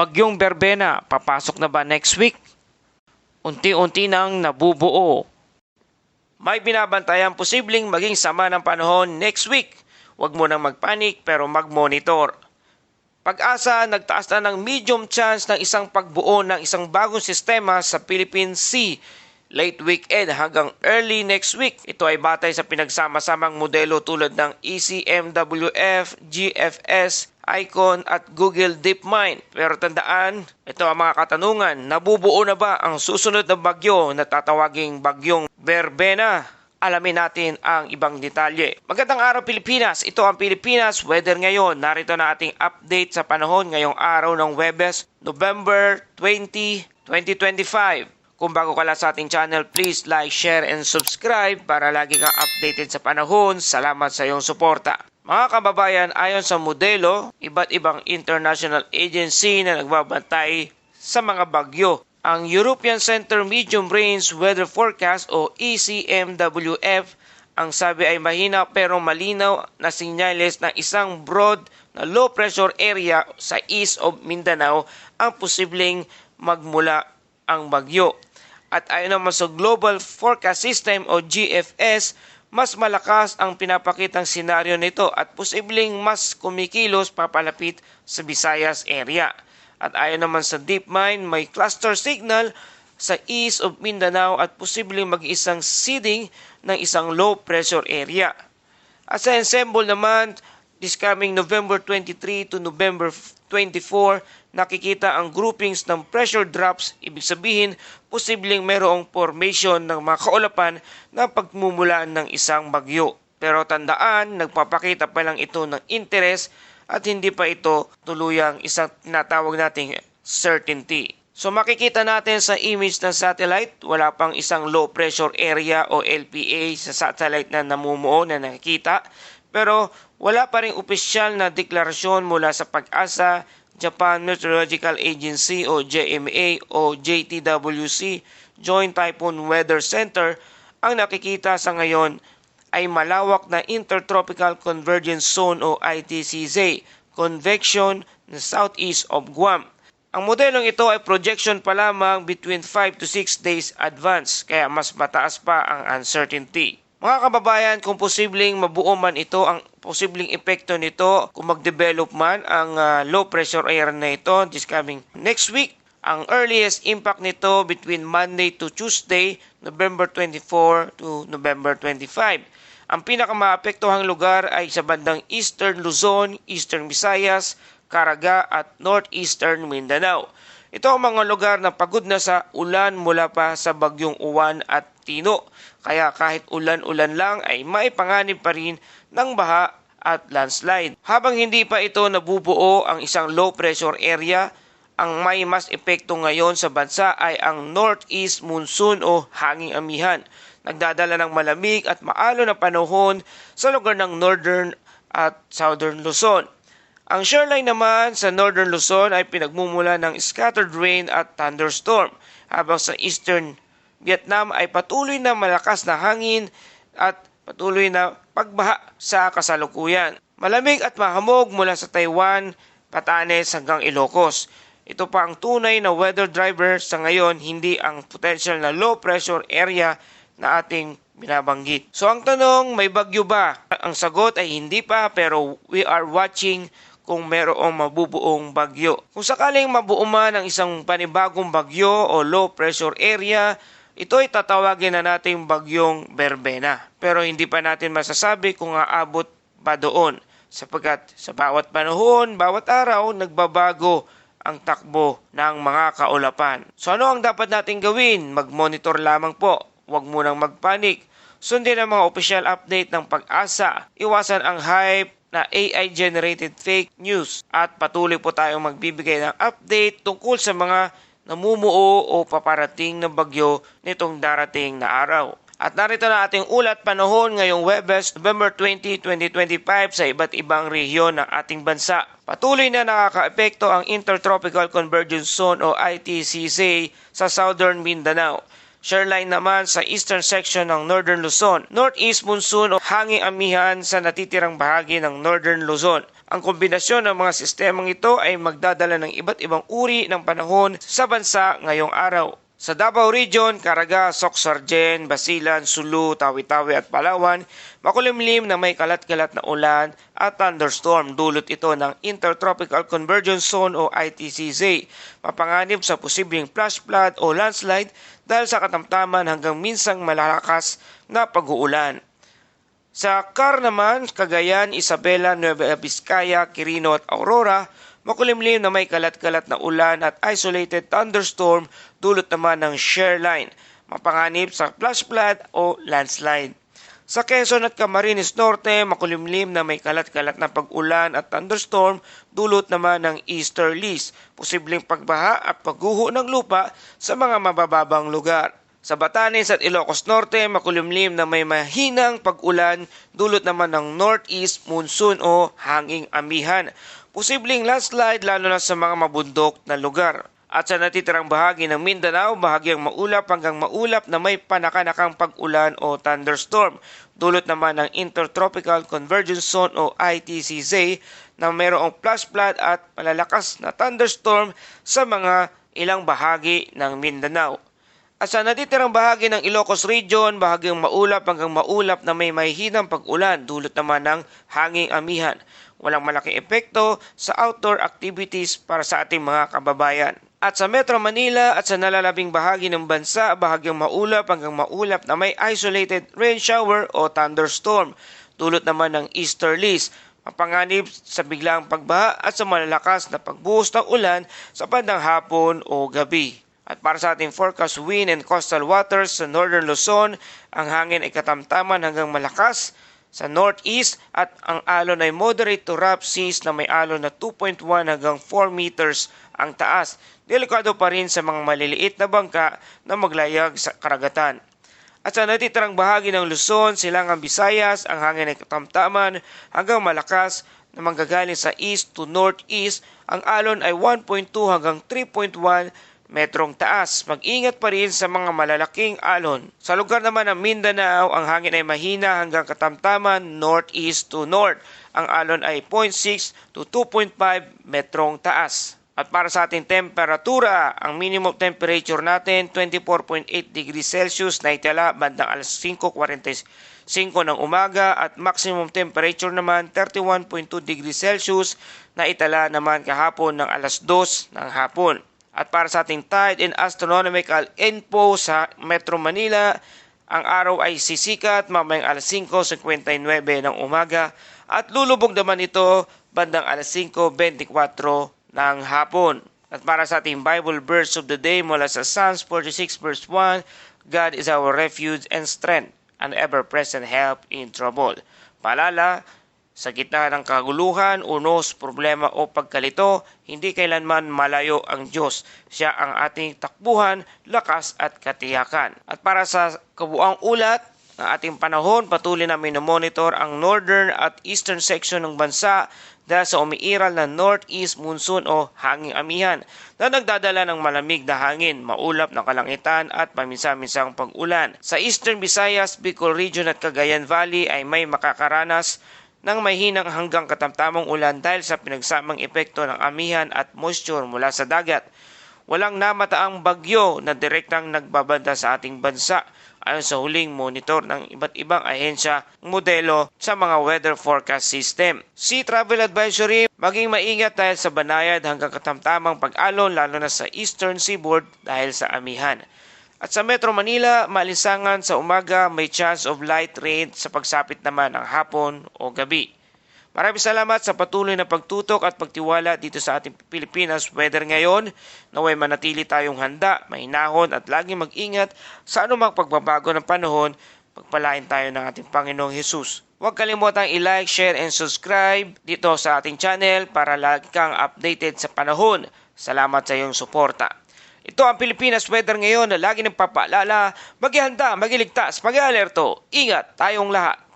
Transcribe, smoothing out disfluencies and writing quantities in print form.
Bagyong Berbena, papasok na ba next week? Unti-unti nang nabubuo. May binabantayan posibleng maging sama ng panahon next week. Huwag mo nang magpanik pero mag-monitor. Pag-asa, nagtaas na ng medium chance ng isang pagbuo ng isang bagong sistema sa Philippine Sea late weekend hanggang early next week. Ito ay batay sa pinagsama-samang modelo tulad ng ECMWF, GFS, Icon at Google DeepMind. Pero tandaan, ito ang mga katanungan. Nabubuo na ba ang susunod na bagyo na tatawaging Bagyong Berbena? Alamin natin ang ibang detalye. Magandang araw Pilipinas, ito ang Pilipinas Weather ngayon. Narito na ating update sa panahon ngayong araw ng Huwebes, November 20, 2025. Kung bago ka lang sa ating channel, please like, share, and subscribe para lagi kang updated sa panahon. Salamat sa iyong suporta. Mga kababayan, ayon sa modelo, iba't ibang international agency na nagbabantay sa mga bagyo. Ang European Center Medium Range Weather Forecast o ECMWF, ang sabi ay mahina pero malinaw na sinyales ng isang broad na low pressure area sa east of Mindanao ang posibleng magmula ang bagyo. At ayon naman sa Global Forecast System o GFS, mas malakas ang pinapakitang senaryo nito at posibleng mas kumikilos papalapit sa Visayas area. At ayon naman sa DeepMind, may cluster signal sa east of Mindanao at posibleng mag-isang seeding ng isang low pressure area. At sa ensemble naman, this coming November 23 to November 24, nakikita ang groupings ng pressure drops, ibig sabihin, posibleng mayroong formation ng mga kaulapan na pagmumulan ng isang bagyo. Pero tandaan, nagpapakita pa lang ito ng interest at hindi pa ito tuluyang isang tinatawag nating certainty. So makikita natin sa image ng satellite, wala pang isang low pressure area o LPA sa satellite na namumuo na nakikita. Pero wala pa rin opisyal na deklarasyon mula sa Pag-asa, Japan Meteorological Agency o JMA o JTWC, Joint Typhoon Weather Center. Ang nakikita sa ngayon ay malawak na Intertropical Convergence Zone o ITCZ, convection na southeast of Guam. Ang modelong ito ay projection pa lamang between 5 to 6 days advance, kaya mas mataas pa ang uncertainty. Mga kababayan, kung posibleng mabuo man ito, ang posibleng epekto nito kung mag-develop man ang low pressure area na ito this coming next week, ang earliest impact nito between Monday to Tuesday, November 24 to November 25. Ang pinakamaapektuhang lugar ay sa bandang Eastern Luzon, Eastern Visayas, Caraga at Northeastern Mindanao. Ito ang mga lugar na pagod na sa ulan mula pa sa bagyong Uwan at Tino. Kaya kahit ulan-ulan lang ay maipanganib pa rin ng baha at landslide. Habang hindi pa ito nabubuo ang isang low pressure area, ang may mas epekto ngayon sa bansa ay ang northeast monsoon o hanging amihan. Nagdadala ng malamig at maalon na panahon sa lugar ng northern at southern Luzon. Ang shoreline naman sa northern Luzon ay pinagmumula ng scattered rain at thunderstorm, habang sa eastern Vietnam ay patuloy na malakas na hangin at patuloy na pagbaha sa kasalukuyan. Malamig at mahamog mula sa Taiwan, Batanes hanggang Ilocos. Ito pa ang tunay na weather driver sa ngayon, hindi ang potential na low pressure area na ating binabanggit. So ang tanong, may bagyo ba? Ang sagot ay hindi pa, pero we are watching kung mayroong mabubuong bagyo. Kung sakaling mabuo man ang isang panibagong bagyo o low pressure area, ito ay tatawagin na nating Bagyong Berbena. Pero hindi pa natin masasabi kung aabot pa doon, sapagkat sa bawat panahon, bawat araw, nagbabago ang takbo ng mga kaulapan. So ano ang dapat natin gawin? Mag-monitor lamang po. Huwag munang magpanik. Sundin ang mga official update ng Pag-asa. Iwasan ang hype na AI-generated fake news. At patuloy po tayong magbibigay ng update tungkol sa mga namumuo o paparating na bagyo nitong darating na araw. At narito na ating ulat panahon ngayong Huwebes, November 20, 2025 sa iba't ibang rehiyon ng ating bansa. Patuloy na nakakaepekto ang Intertropical Convergence Zone o ITCZ sa Southern Mindanao. Shoreline naman sa eastern section ng Northern Luzon. Northeast monsoon o hanging amihan sa natitirang bahagi ng Northern Luzon. Ang kombinasyon ng mga sistemang ito ay magdadala ng iba't ibang uri ng panahon sa bansa ngayong araw. Sa Davao Region, Caraga, Soc-Sargen, Basilan, Sulu, Tawi-Tawi at Palawan, makulimlim na may kalat-kalat na ulan at thunderstorm. Dulot ito ng Intertropical Convergence Zone o ITCZ. Mapanganib sa posibleng flash flood o landslide dahil sa katamtaman hanggang minsang malalakas na pag-uulan. Sa CAR naman, Cagayan, Isabela, Nueva Vizcaya, Quirino at Aurora, makulimlim na may kalat-kalat na ulan at isolated thunderstorm dulot naman ng shoreline. Mapanganib sa flash flood o landslide. Sa Quezon at Camarines Norte, makulimlim na may kalat-kalat na pag-ulan at thunderstorm dulot naman ng easterlies. Posibleng pagbaha at pagguho ng lupa sa mga mabababang lugar. Sa Batanes at Ilocos Norte, makulimlim na may mahinang pag-ulan dulot naman ng northeast monsoon o hanging amihan. Posibleng landslide lalo na sa mga mabundok na lugar. At sa natitirang bahagi ng Mindanao, bahagyang maulap hanggang maulap na may panakanakang pag-ulan o thunderstorm. Dulot naman ng Intertropical Convergence Zone o ITCZ na mayroong flash flood at malalakas na thunderstorm sa mga ilang bahagi ng Mindanao. At sa natitirang bahagi ng Ilocos Region, bahagyang maulap hanggang maulap na may mahihinang pag-ulan, dulot naman ng hanging amihan. Walang malaking epekto sa outdoor activities para sa ating mga kababayan. At sa Metro Manila at sa nalalabing bahagi ng bansa, bahagyang maulap hanggang maulap na may isolated rain shower o thunderstorm, dulot naman ng easterlies. Mapanganib sa biglang pagbaha at sa malalakas na pagbuhos ng ulan sa bandang hapon o gabi. At para sa ating forecast wind and coastal waters sa Northern Luzon, ang hangin ay katamtaman hanggang malakas sa northeast at ang alon ay moderate to rough seas na may alon na 2.1 hanggang 4 meters ang taas. Delikado pa rin sa mga maliliit na bangka na maglayag sa karagatan. At sa natitirang bahagi ng Luzon, Silangang Visayas, ang hangin ay katamtaman hanggang malakas na manggagaling sa east to northeast. Ang alon ay 1.2 hanggang 3.1 metrong taas. Mag-ingat pa rin sa mga malalaking alon. Sa lugar naman ng Mindanao, ang hangin ay mahina hanggang katamtaman northeast to north. Ang alon ay 0.6 to 2.5 metrong taas. At para sa ating temperatura, ang minimum temperature natin 24.8 degrees Celsius na itala bandang alas 5:45 ng umaga at maximum temperature naman 31.2 degrees Celsius na itala naman kahapon ng alas 2 ng hapon. At para sa ating tide and astronomical info sa Metro Manila, ang araw ay sisikat mamayang alas 5:59 ng umaga at lulubog naman ito bandang alas 5:24 ng hapon. At para sa ating Bible verse of the day mula sa Psalms 46 verse 1, God is our refuge and strength, an ever-present help in trouble. Paalala, sa gitna ng kaguluhan, unos, problema o pagkalito, hindi kailanman malayo ang Diyos. Siya ang ating takbuhan, lakas at katiyakan. At para sa kabuang ulat ng ating panahon, patuloy namin na monitor ang northern at eastern section ng bansa dahil sa umiiral na northeast monsoon o hanging amihan na nagdadala ng malamig na hangin, maulap na kalangitan at paminsan-minsang pag-ulan. Sa Eastern Visayas, Bicol Region at Cagayan Valley ay may makakaranas ng mahinang hanggang katamtamang ulan dahil sa pinagsamang epekto ng amihan at moisture mula sa dagat. Walang namataang bagyo na direktang nagbabanta sa ating bansa ayon sa huling monitor ng iba't ibang ahensya modelo sa mga weather forecast system. Sea Travel Advisory, maging maingat dahil sa banayad hanggang katamtamang pag-alon lalo na sa eastern seaboard dahil sa amihan. At sa Metro Manila, maalinsangan sa umaga may chance of light rain sa pagsapit naman ng hapon o gabi. Maraming salamat sa patuloy na pagtutok at pagtiwala dito sa ating Pilipinas weather ngayon. Naway manatili tayong handa, mahinahon at laging mag-ingat sa anumang pagbabago ng panahon. Pagpalain tayo ng ating Panginoong Hesus. Huwag kalimutang i-like, share and subscribe dito sa ating channel para lagi kang updated sa panahon. Salamat sa iyong suporta. Ito ang Pilipinas weather ngayon na lagi nang papaalala, maghihanda, magiligtas, mag-alerto. Ingat tayong lahat.